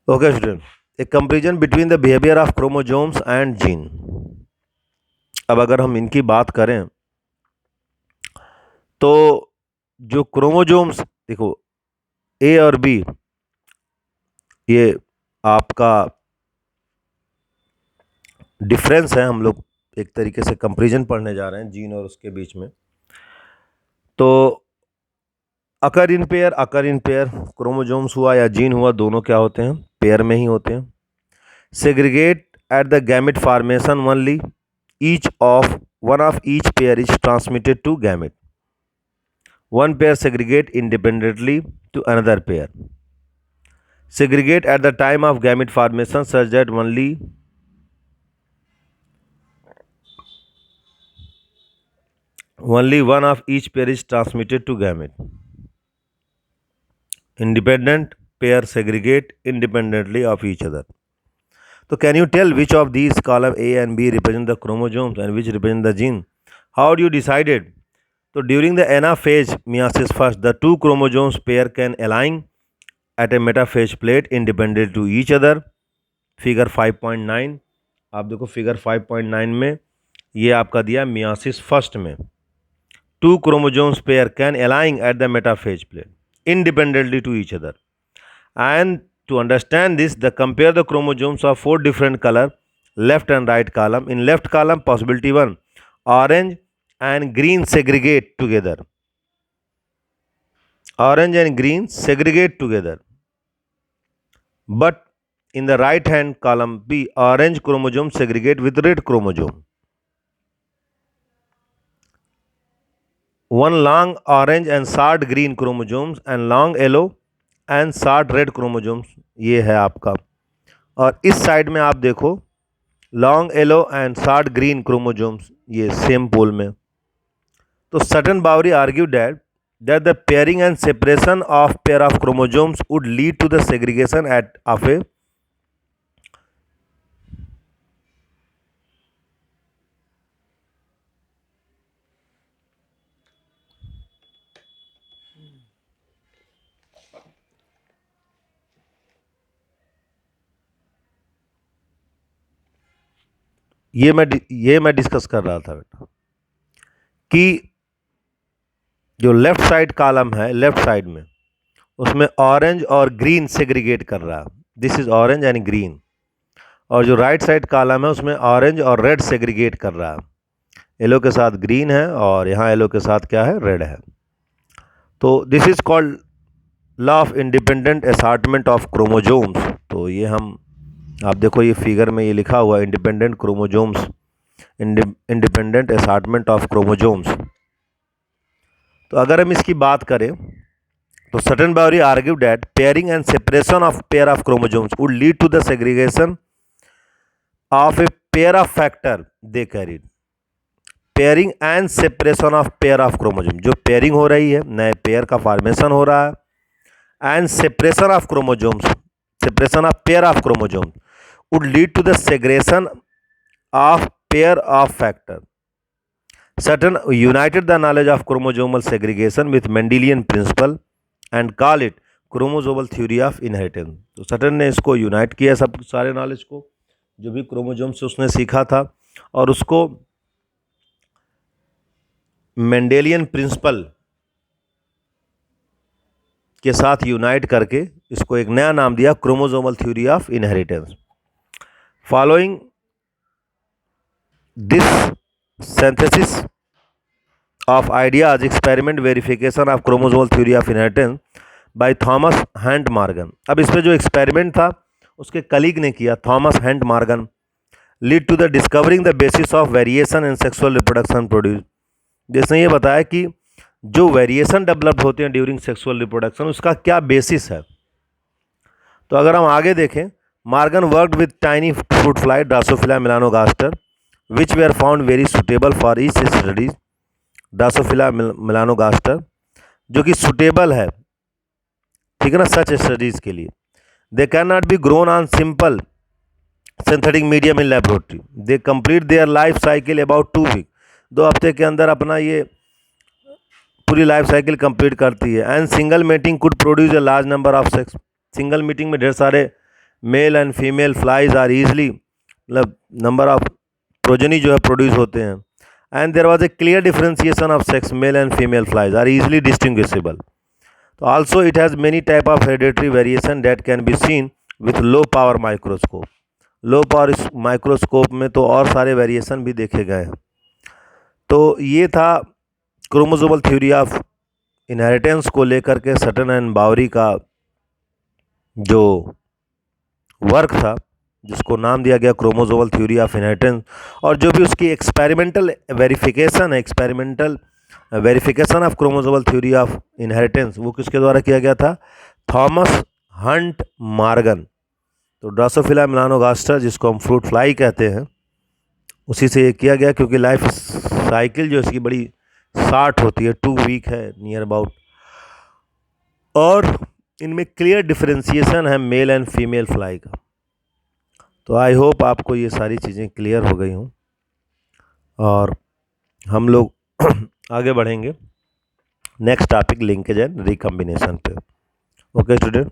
Okay, student. A comparison between the behavior of chromosomes and gene. अब अगर हम इनकी बात करें तो जो क्रोमोसोम्स देखो ए और बी, ये आपका डिफरेंस है। हम लोग एक तरीके से कंपैरिजन पढ़ने जा रहे हैं जीन और उसके बीच में। तो अकर इन पेयर क्रोमोसोम्स हुआ या जीन हुआ, दोनों क्या होते हैं? पेयर में ही होते हैं। Segregate at the gamete formation only one of each pair is transmitted to gamete. One pair segregate independently to another pair. Segregate at the time of gamete formation such that only one of each pair is transmitted to gamete. Independent pair segregate independently of each other. So can you tell which of these column A and B represent the chromosomes and which represent the gene? How do you decided? So during the anaphase meiosis first, the two chromosomes pair can align at a metaphase plate independent to each other. Figure 5.9 आप देखो, figure 5.9 में ये आपका दिया myiasis first में to chromosomes pair can align at the metaphase plate independently to each other. And to understand this, the compare the chromosomes of four different color, left and right column. In left column, possibility 1, orange and green segregate together. Orange and green segregate together. But in the right hand column B, orange chromosome segregate with red chromosome. One long orange and short green chromosomes and long yellow and short red chromosomes, ये है आपका। और इस side में आप देखो long yellow and short green chromosomes, ये same pole में। तो Sutton Boveri argue that the pairing and separation of pair of chromosomes would lead to the segregation of a ये मैं डिस्कस कर रहा था बेटा कि जो लेफ्ट साइड कॉलम है, लेफ्ट साइड में उसमें ऑरेंज और ग्रीन सेग्रीगेट कर रहा है, this is orange and green. और जो राइट साइड कॉलम है उसमें ऑरेंज और रेड सेग्रीगेट कर रहा है, येलो के साथ ग्रीन है और यहाँ येलो के साथ क्या है? रेड है। तो this is called law of independent assortment of chromosomes. तो ये हम आप देखो, ये फिगर में ये लिखा हुआ independent chromosomes, independent assortment of chromosomes. तो अगर हम इसकी बात करें तो Sutton Boveri argue that pairing and separation of pair of chromosomes would lead to the segregation of a pair of factor they carried. Pairing and separation of pair of chromosome, जो pairing हो रही है, नए pair का formation हो रहा है, and separation of chromosomes, separation of pair of chromosome would lead to the segregation of pair of factor. Sutton united the knowledge of chromosomal segregation with Mendelian principle and call it chromosomal theory of inheritance. तो Sutton ने इसको unite किया, सब सारे knowledge को, जो भी chromosome से उसने सीखा था, और उसको मेंडेलियन प्रिंसिपल के साथ यूनाइट करके इसको एक नया नाम दिया, chromosomal theory of inheritance. Following this synthesis of ideas, experiment verification of chromosomal theory of inheritance by Thomas Hunt Morgan. अब इस पे जो एक्सपेरिमेंट था उसके कलीग ने किया, Thomas Hunt Morgan, lead to the discovering the basis of variation in sexual reproduction produce. जिसने ये बताया कि जो वेरिएशन डेवलप होते हैं ड्यूरिंग सेक्सुअल रिप्रोडक्शन, उसका क्या बेसिस है। तो अगर हम आगे देखें, Morgan worked with tiny fruit fly Drosophila melanogaster, which were found very suitable for each studies. Drosophila melanogaster जो कि suitable है, ठीक है ना, सच स्टडीज के लिए। They cannot be grown on simple synthetic medium in laboratory. They complete their life cycle about 2 weeks. 2 हफ्ते के अंदर अपना ये पूरी लाइफ साइकिल कंप्लीट करती है। And single meeting could produce a large number of sex. Single meeting में ढेर सारे male and female flies are easily, मतलब नंबर ऑफ प्रोजनी जो है प्रोड्यूस होते हैं, and there was a clear differentiation of sex, male and female flies are easily distinguishable. तो also it has many type of hereditary variation that can be seen with low power microscope. Low power microscope में तो और सारे variation भी देखे गए हैं। तो ये था क्रोमोसोमल थ्योरी ऑफ इनहेरिटेंस को लेकर के सटन एंड बावरी का जो वर्क था, जिसको नाम दिया गया क्रोमोसोमल थ्योरी ऑफ इनहेरिटेंस, और जो भी उसकी एक्सपेरिमेंटल वेरिफिकेशन है, experimental verification of chromosomal theory of inheritance, वो किसके द्वारा किया गया था? Thomas Hunt Morgan. तो ड्रोसोफिला मेलानोगास्टर, जिसको हम फ्रूट फ्लाई कहते हैं, उसी से ये किया गया, क्योंकि लाइफ साइकिल जो इसकी बड़ी शार्ट होती है, 2 वीक है नियर अबाउट, और इनमें क्लियर डिफरेंशिएशन है मेल एंड फीमेल फ्लाई का। तो आई होप आपको ये सारी चीज़ें क्लियर हो गई हों, और हम लोग आगे बढ़ेंगे next topic linkage and recombination पे। Okay student.